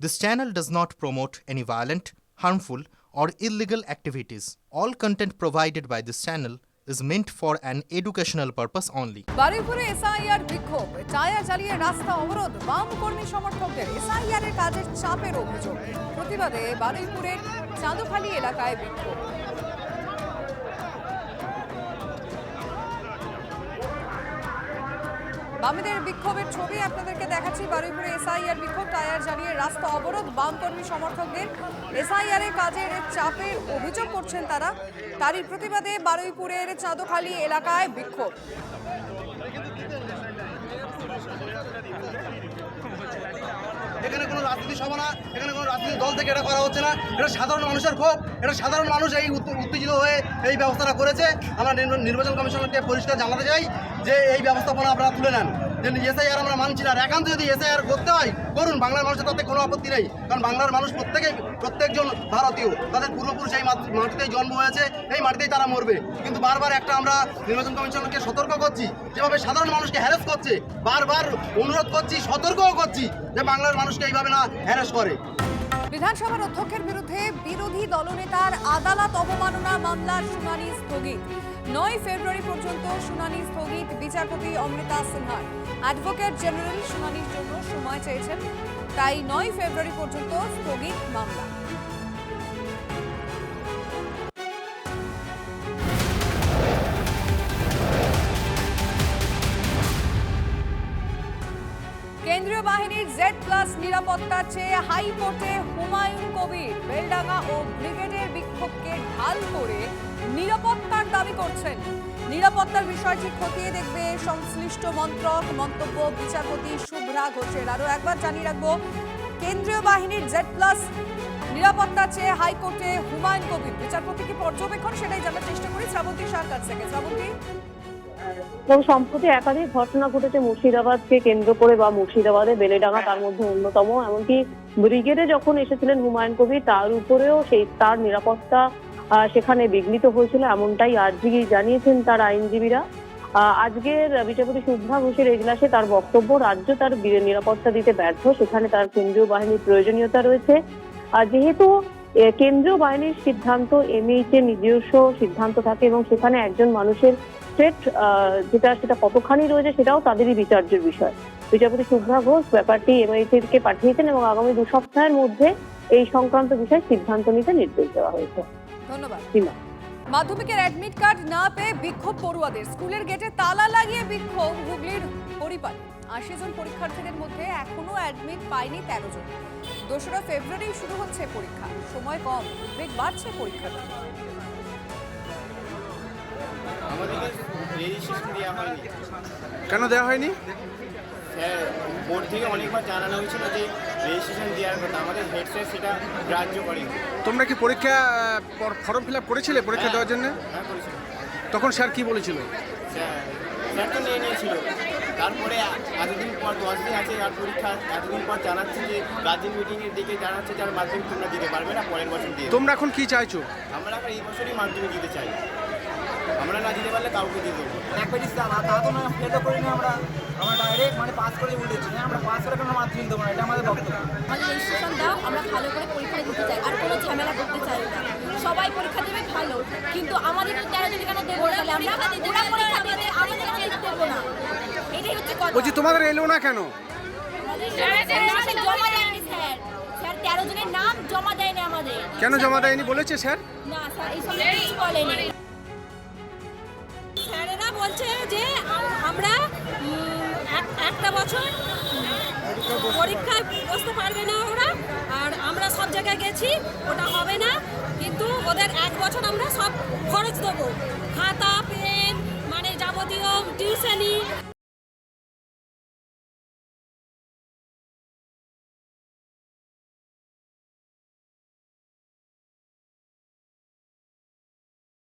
This channel does not promote any violent, harmful, or illegal activities. All content provided by this channel is meant for an educational purpose only. বারুইপুরে SIR বিক্ষোভ, tyre জ্বালিয়ে রাস্তা অবরোধ, বাম কর্মী সমর্থকদের SIR এর কাজের চাপের অভিযোগ। প্রতিবাদে বারুইপুরের চাঁদখালি এলাকায় বিক্ষোভ। বামেদের বিক্ষোভের ছবি আপনাদেরকে দেখাচ্ছি। বারুইপুরে এসআইআর বিক্ষোভ, টায়ার জ্বালিয়ে রাস্তা অবরোধ, বাম কর্মী সমর্থকদের এসআইআর এর কাজের চাপের অভিযোগ করছেন তারা। তারই প্রতিবাদে বারুইপুরের চাঁদখালি এলাকায় বিক্ষোভ। এখানে কোনো রাজনীতি সভা না, এখানে কোনো রাজনীতি দল থেকে এটা করা হচ্ছে না। এটা সাধারণ মানুষের ক্ষোভ। এটা সাধারণ মানুষ এই উত্তেজিত হয়ে এই ব্যবস্থাটা করেছে। আমরা নির্বাচন কমিশনকে পরিষ্কার জানাতে চাই যে এই ব্যবস্থাপনা আপনারা তুলে নেন। যে এসআইআর আমরা মানছি না। একান্ত যদি এসআইআর করতে হয় করুন, বাংলার মানুষের তাতে কোনো আপত্তি নেই। কারণ বাংলার মানুষ প্রত্যেকজন ভারতীয়, তাদের পূর্বপুরুষ এই মাটিতেই জন্ম হয়েছে, এই মাটিতেই তারা মরবে। কিন্তু বারবার একটা আমরা নির্বাচন কমিশনকে সতর্ক করছি, যেভাবে সাধারণ মানুষকে হ্যারাস করছে, বারবার অনুরোধ করছি, সতর্কও করছি যে বাংলার মানুষকে এইভাবে না হ্যারাস করে। বিধানসভার অধ্যক্ষের বিরুদ্ধে বিরোধী দলনেতার আদালত অবমাননা মামলার শুনানি স্থগিত। 9 ফেব্রুয়ারি পর্যন্ত শুনানি স্থগিত। বিচারপতি অমৃতা সিনহার অ্যাডভোকেট জেনারেল শুনানির জন্য সময় চেয়েছেন, তাই 9 ফেব্রুয়ারি পর্যন্ত স্থগিত মামলা। কেন্দ্রীয় বাহিনীর Z+ নিরাপত্তা চেয়ে হাইকোর্টে হুমায়ুন কবির বেলডাঙ্গা ও ব্রিগেডের বিক্ষোভকে ঢাল করে নিরাপত্তার দাবি করছেন। নিরাপত্তার বিষয়টি খতিয়ে দেখবে সংশ্লিষ্ট মন্ত্রক, মন্তব্য বিচারপতি শুভ্রা ঘোষের। আরও একবার জানিয়ে রাখবো, কেন্দ্রীয় বাহিনীর Z+ নিরাপত্তা চেয়ে হাইকোর্টে হুমায়ুন কবির। বিচারপতি কি পর্যবেক্ষণ, সেটাই জানার চেষ্টা করি শ্রাবন্তী শাহর কাছ থেকে। শ্রাবন্তী, সম্প্রতি একাধিক ঘটনা ঘটেছে মুর্শিদাবাদকে কেন্দ্র করে বা মুর্শিদাবাদে বেলেডাঙ্গা তার মধ্যে অন্যতম। এমনকি ব্রিগেডে যখন এসেছিলেন হুমায়ুন কবির, তার উপরেও তার নিরাপত্তা সেখানে বিঘ্নিত হয়েছিল, এমনটাই আজকে জানিয়েছেন তার আইনজীবীরা। আজকের বিচারপতি শুভ্রা ঘোষের এজলাসে তার বক্তব্য, রাজ্য তার নিরাপত্তা দিতে ব্যর্থ, সেখানে তার কেন্দ্রীয় বাহিনীর প্রয়োজনীয়তা রয়েছে। যেহেতু কেন্দ্রীয় বাহিনীর সিদ্ধান্ত MH এর নিজস্ব সিদ্ধান্ত থাকে এবং সেখানে একজন মানুষের স্টেট সেটা কতখানি রয়েছে সেটাও তাদেরই বিচার্যের বিষয়। বিচারপতি শুভ্রা ঘোষ ব্যাপারটি MH কে পাঠিয়েছেন এবং আগামী 2 সপ্তাহের মধ্যে এই সংক্রান্ত বিষয়ে সিদ্ধান্ত নিতে নির্দেশ দেওয়া হয়েছে। ধন্যবাদ। মাধ্যমিকের অ্যাডমিট কার্ড না পেয়ে বিক্ষোভ পড়ুয়াদের, স্কুলের গেটে তালা লাগিয়ে বিক্ষোভ হুগলির হরিপাল। 80 জন পরীক্ষার্থীদের মধ্যে এখনো অ্যাডমিট পায়নি 13 জন। 2রা ফেব্রুয়ারি শুরু হচ্ছে পরীক্ষা, সময় কম, বেগ বাড়ছে পরীক্ষার্থী। কেন দেওয়া হয়নি? স্যার, বোর্ড থেকে অনেকবার জানানো হয়েছিল যে রেজিস্ট্রেশন দেওয়ার কথা, আমাদের হেড স্যার সেটা গ্রাহ্য করেনি। তোমরা কি পরীক্ষা ফর্ম ফিল আপ করেছিলে পরীক্ষা দেওয়ার জন্য? হ্যাঁ, করেছিল। তখন স্যার কি বলেছিল? স্যার তো নিয়ে নিয়েছিল। তারপরে এতদিন পর 10 দিন আছে আর পরীক্ষা, এতদিন পর জানাচ্ছে যে গার্জেন মিটিংয়ের দিকে জানাচ্ছে যার মাধ্যমিক তোমরা দিতে পারবে না, পরের বছর দিয়ে। তোমরা এখন কি চাইছো? আমরা এখন এই বছরই মাধ্যমিক দিতে চাই। আমরা না দিতে পারলে কাউকে দিয়ে দেবো। তা তো না, ফেলও করিনি আমরা ডাইরেক্ট পাস করে উঠেছি। আমরা পাস করে কোনো মাধ্যমিক দেবো না, এটা আমাদের বক্তব্য। আমাদের রেজিস্ট্রেশন দাও, আমরা ভালো করে পরীক্ষা দিতে চাই, আর কোনো ঝামেলা করতে চাই না। সবাই পরীক্ষা দেবে ভালো, কিন্তু আমাদের 13 জন এখানে দেবো, তাহলে আমরা পরীক্ষা দেবে আমাদের এখানে দেবো না, এটাই হচ্ছে কথা। বলছি তোমাদের এলো না কেন? জমা দেয়নি স্যার, 13 জনের নাম জমা দেয়নি আমাদের। কেন জমা দেয়নি বলেছে স্যার? না স্যার, এই সব কিছু বলেনি। স্যারেরা বলছে যে আমরা একটা বছর পরীক্ষায় বসতে পারবে না ওরা, আর আমরা সব জায়গায় গেছি, ওটা হবে না, কিন্তু ওদের 1 বছর আমরা সব খরচ দেবো, খাতা পেন যাবতীয় টিউশনি